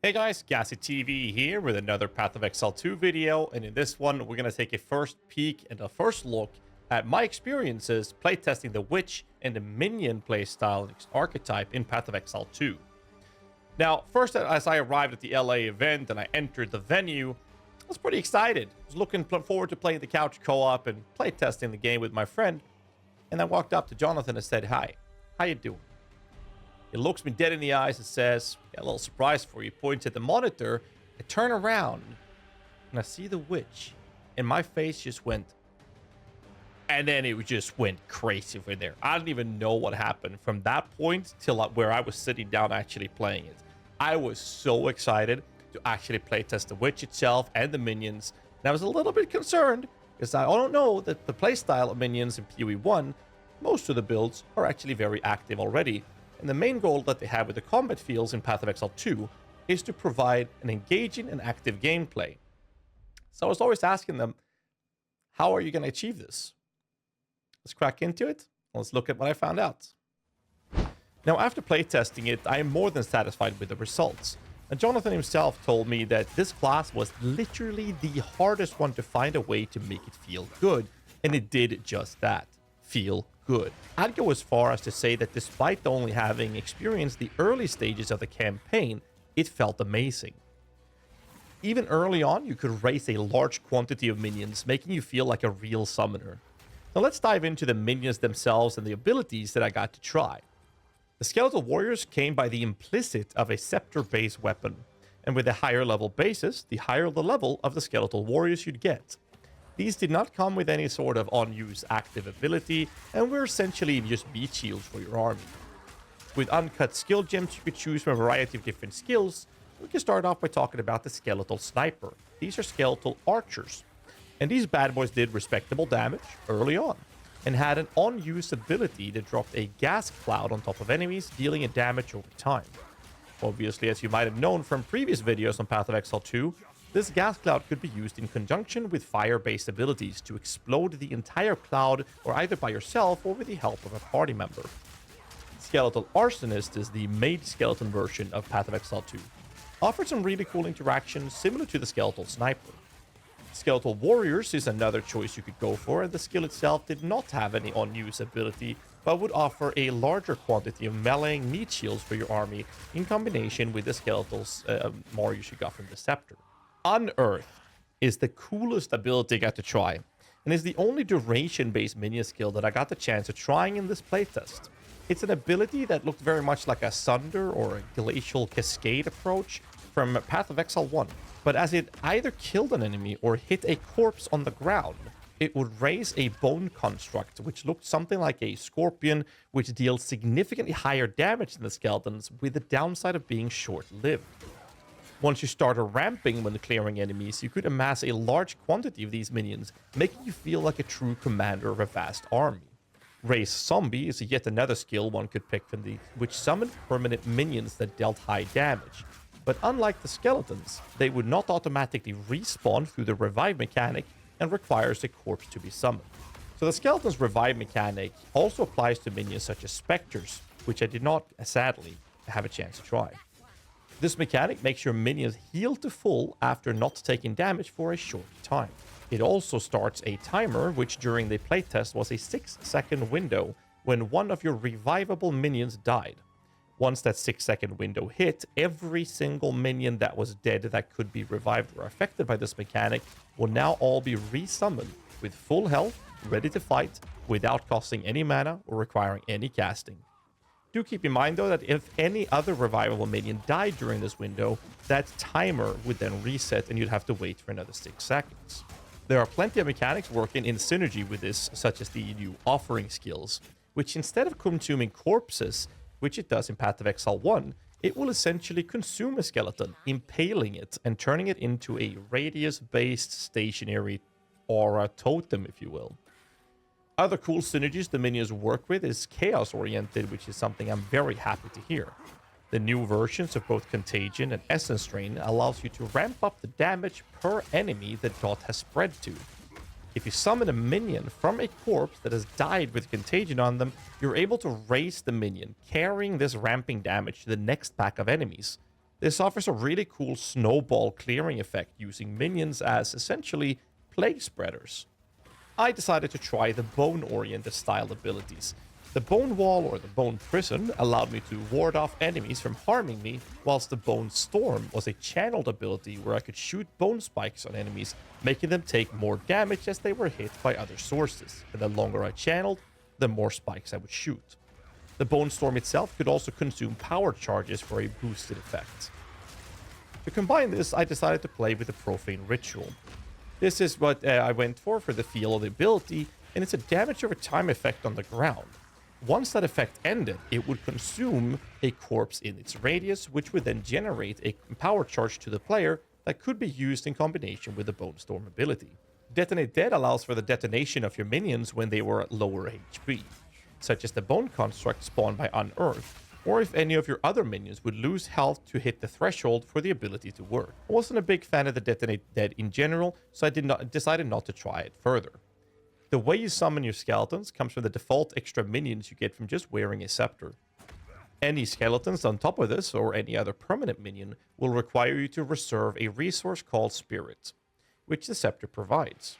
Hey guys, GHAZZY TV here with another Path of Exile 2 video, and in this one we're going to take a first peek and a first look at my experiences playtesting the Witch and the Minion playstyle archetype in Path of Exile 2. Now, first as I arrived at the LA event and I entered the venue, I was pretty excited. I was looking forward to playing the couch co-op and playtesting the game with my friend, and I walked up to Jonathan and said, "Hi, how you doing?" He looks me dead in the eyes and says, "Got a little surprise for you." Points at the monitor. I turn around and I see the Witch, and my face just went, and then it just went crazy over there. I don't even know what happened from that point till where I was sitting down actually playing it. I was so excited to actually playtest the Witch itself and the minions, and I was a little bit concerned because I don't know that the playstyle of minions in PoE 1, most of the builds are actually very active already. And the main goal that they have with the combat fields in Path of Exile 2 is to provide an engaging and active gameplay. So I was always asking them, how are you going to achieve this? Let's crack into it. Let's look at what I found out. Now, after playtesting it, I am more than satisfied with the results. And Jonathan himself told me that this class was literally the hardest one to find a way to make it feel good. And it did just that. Feel good. I'd go as far as to say that despite only having experienced the early stages of the campaign, it felt amazing. Even early on, you could raise a large quantity of minions, making you feel like a real summoner. Now let's dive into the minions themselves and the abilities that I got to try. The Skeletal Warriors came by the implicit of a scepter-based weapon, and with the higher level bases, the higher the level of the Skeletal Warriors you'd get. These did not come with any sort of unused active ability, and were essentially just meat shields for your army. With uncut skill gems, you could choose from a variety of different skills. We can start off by talking about the Skeletal Sniper. These are skeletal archers, and these bad boys did respectable damage early on, and had an unused ability that dropped a gas cloud on top of enemies, dealing a damage over time. Obviously, as you might have known from previous videos on Path of Exile 2, this gas cloud could be used in conjunction with fire-based abilities to explode the entire cloud, or either by yourself or with the help of a party member. Skeletal Arsonist is the made skeleton version of Path of Exile 2. Offers some really cool interactions similar to the Skeletal Sniper. Skeletal Warriors is another choice you could go for, and the skill itself did not have any unused ability, but would offer a larger quantity of meleeing meat shields for your army in combination with the Skeletal's Warriors you got from the Scepter. Unearth is the coolest ability I got to try, and is the only duration-based minion skill that I got the chance of trying in this playtest. It's an ability that looked very much like a Sunder or a Glacial Cascade approach from Path of Exile 1, but as it either killed an enemy or hit a corpse on the ground, it would raise a bone construct, which looked something like a scorpion, which deals significantly higher damage than the skeletons, with the downside of being short-lived. Once you start ramping when clearing enemies, you could amass a large quantity of these minions, making you feel like a true commander of a vast army. Raise Zombie is yet another skill one could pick from these, which summoned permanent minions that dealt high damage. But unlike the skeletons, they would not automatically respawn through the revive mechanic and requires a corpse to be summoned. So the skeleton's revive mechanic also applies to minions such as specters, which I did not, sadly, have a chance to try. This mechanic makes your minions heal to full after not taking damage for a short time. It also starts a timer, which during the playtest was a 6-second window when one of your revivable minions died. Once that 6-second window hit, every single minion that was dead that could be revived or affected by this mechanic will now all be resummoned with full health, ready to fight, without costing any mana or requiring any casting. Do keep in mind, though, that if any other revivable minion died during this window, that timer would then reset and you'd have to wait for another 6 seconds. There are plenty of mechanics working in synergy with this, such as the new offering skills, which instead of consuming corpses, which it does in Path of Exile 1, it will essentially consume a skeleton, impaling it and turning it into a radius-based stationary aura totem, if you will. Other cool synergies the minions work with is chaos-oriented, which is something I'm very happy to hear. The new versions of both Contagion and Essence Drain allows you to ramp up the damage per enemy the dot has spread to. If you summon a minion from a corpse that has died with Contagion on them, you're able to raise the minion, carrying this ramping damage to the next pack of enemies. This offers a really cool snowball clearing effect using minions as essentially plague spreaders. I decided to try the bone-oriented style abilities. The Bone Wall or the Bone Prison allowed me to ward off enemies from harming me, whilst the Bone Storm was a channeled ability where I could shoot bone spikes on enemies, making them take more damage as they were hit by other sources, and the longer I channeled, the more spikes I would shoot. The Bone Storm itself could also consume power charges for a boosted effect. To combine this, I decided to play with the Profane Ritual. This is what I went for the feel of the ability, and it's a damage over time effect on the ground. Once that effect ended, it would consume a corpse in its radius, which would then generate a power charge to the player that could be used in combination with the Bone Storm ability. Detonate Dead allows for the detonation of your minions when they were at lower HP, such as the Bone Construct spawned by Unearth, or if any of your other minions would lose health to hit the threshold for the ability to work. I wasn't a big fan of the Detonate Dead in general, so I decided not to try it further. The way you summon your skeletons comes from the default extra minions you get from just wearing a scepter. Any skeletons on top of this, or any other permanent minion, will require you to reserve a resource called Spirit, which the scepter provides.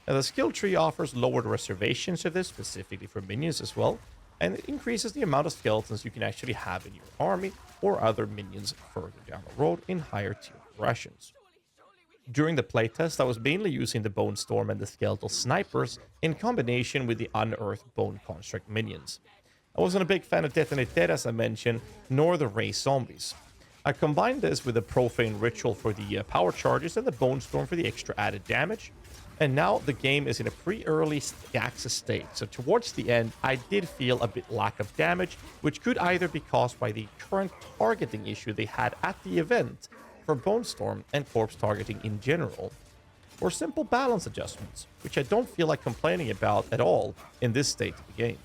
Now, the skill tree offers lowered reservations of this, specifically for minions as well, and it increases the amount of skeletons you can actually have in your army or other minions further down the road in higher tier progressions. During the playtest, I was mainly using the Bone Storm and the Skeletal Snipers in combination with the Unearthed Bone Construct minions. I wasn't a big fan of Detonate Dead, as I mentioned, nor the Ray Zombies. I combined this with the Profane Ritual for the power charges and the Bone Storm for the extra added damage, and now the game is in a pre-early access state, so towards the end I did feel a bit lack of damage, which could either be caused by the current targeting issue they had at the event for Bone Storm and corpse targeting in general, or simple balance adjustments, which I don't feel like complaining about at all in this state of the game.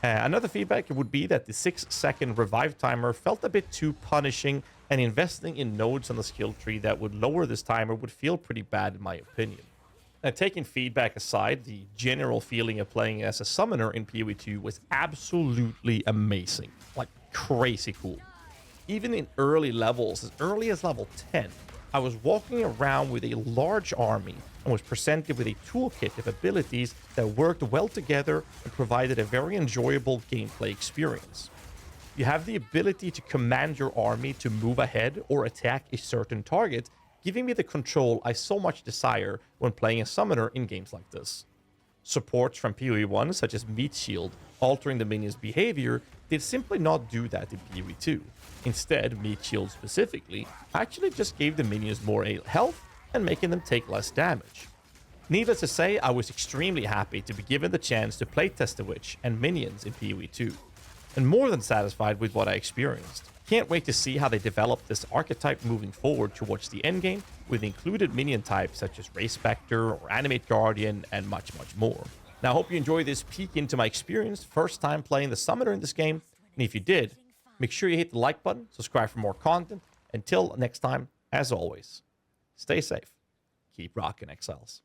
Another feedback would be that the 6-second revive timer felt a bit too punishing, and investing in nodes on the skill tree that would lower this timer would feel pretty bad in my opinion. Taking feedback aside, the general feeling of playing as a summoner in PoE 2 was absolutely amazing, like crazy cool. Even in early levels, as early as level 10, I was walking around with a large army and was presented with a toolkit of abilities that worked well together and provided a very enjoyable gameplay experience. You have the ability to command your army to move ahead or attack a certain target, giving me the control I so much desire when playing a summoner in games like this. Supports from PoE 1, such as Meixsell, altering the minion's behavior, did simply not do that in PoE 2. Instead, Meixsell specifically actually just gave the minions more health and making them take less damage. Needless to say, I was extremely happy to be given the chance to playtest the Witch and minions in PoE 2, and more than satisfied with what I experienced. Can't wait to see how they develop this archetype moving forward towards the endgame, with included minion types such as Ray Spectre or Animate Guardian and much more. Now I hope you enjoyed this peek into my experience, first time playing the summoner in this game, and if you did, make sure you hit the like button, subscribe for more content. Until next time, as always, stay safe, keep rocking, Exiles.